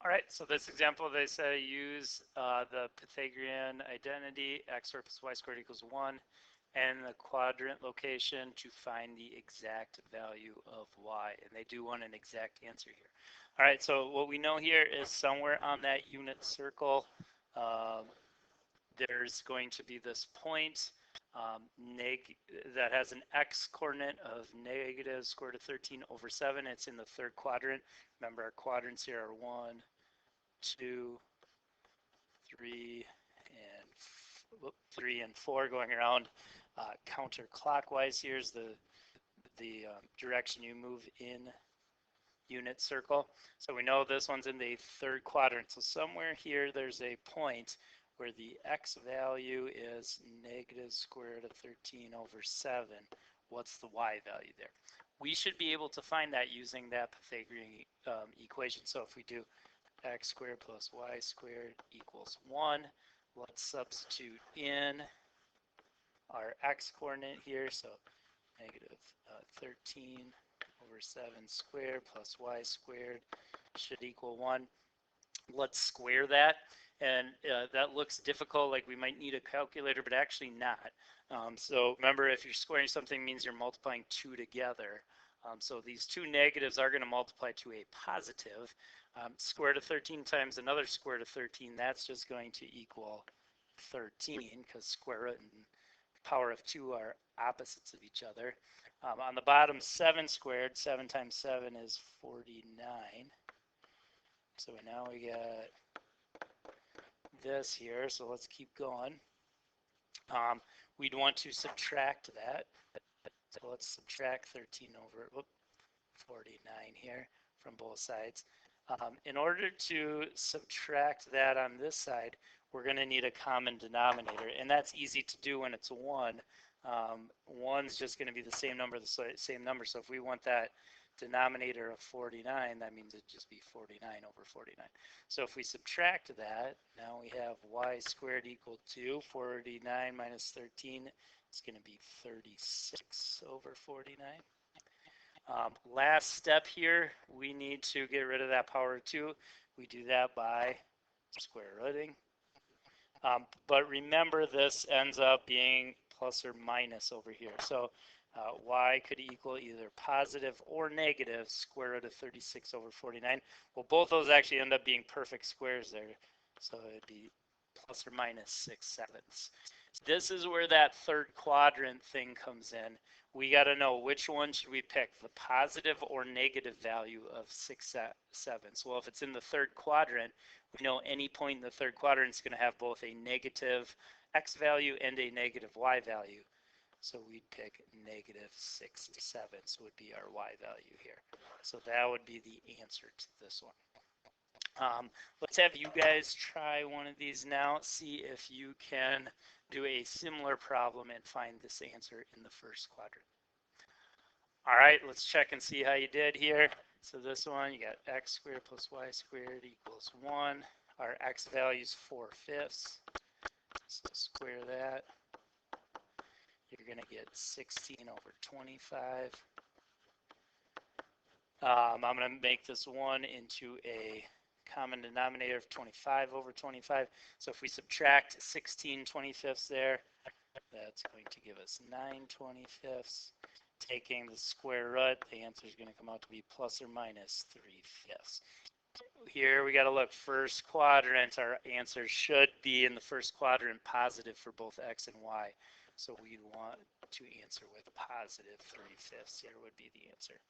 All right, so this example, they say use the Pythagorean identity, x squared plus y squared equals 1, and the quadrant location to find the exact value of y. And they do want an exact answer here. All right, so what we know here is somewhere on that unit circle, there's going to be this point that has an x coordinate of negative square root of 13 over 7. It's in the third quadrant. Remember, our quadrants here are 1, 2, 3, and 3 and 4 going around counterclockwise. Here's the direction you move in unit circle. So we know this one's in the third quadrant. So somewhere here there's a point where the x value is negative square root of 13 over 7. What's the y value there? We should be able to find that using that Pythagorean equation. So if we do x squared plus y squared equals 1, let's substitute in our x coordinate here. So negative 13 over 7 squared plus y squared should equal 1. Let's square that. And that looks difficult, like we might need a calculator, but actually not. So remember, if you're squaring something, it means you're multiplying two together. So these two negatives are going to multiply to a positive. Square root of 13 times another square root of 13, that's just going to equal 13, because square root and power of 2 are opposites of each other. On the bottom, 7 squared, 7 times 7 is 49. So now we got this here, so let's keep going. We'd want to subtract that. So let's subtract 13 over 49 here from both sides. In order to subtract that on this side, we're going to need a common denominator, and that's easy to do when it's 1. 1's just going to be the same number, so if we want that denominator of 49, that means it'd just be 49 over 49. So if we subtract that, now we have y squared equal to 49 minus 13 is going to be 36 over 49. Last step here, we need to get rid of that power of 2. We do that by square rooting. But remember, this ends up being plus or minus over here. So y could equal either positive or negative square root of 36 over 49. Well, both those actually end up being perfect squares there. So it'd be plus or minus 6/7. This is where that third quadrant thing comes in. We got to know which one should we pick, the positive or negative value of 6/7. Well, if it's in the third quadrant, we know any point in the third quadrant is going to have both a negative x value and a negative y value. So we'd pick negative 6/7 would be our y value here. So that would be the answer to this one. Let's have you guys try one of these now, see if you can do a similar problem and find this answer in the first quadrant. All right, let's check and see how you did here. So this one, you got x squared plus y squared equals 1. Our x value is 4/5. So square that. You're going to get 16 over 25. I'm going to make this 1 into a common denominator of 25 over 25. So if we subtract 16 25ths there, that's going to give us 9 25ths. Taking the square root, the answer is going to come out to be plus or minus 3/5. Here we got to look first quadrant. Our answer should be in the first quadrant positive for both x and y. So we'd want to answer with positive 3/5 here would be the answer.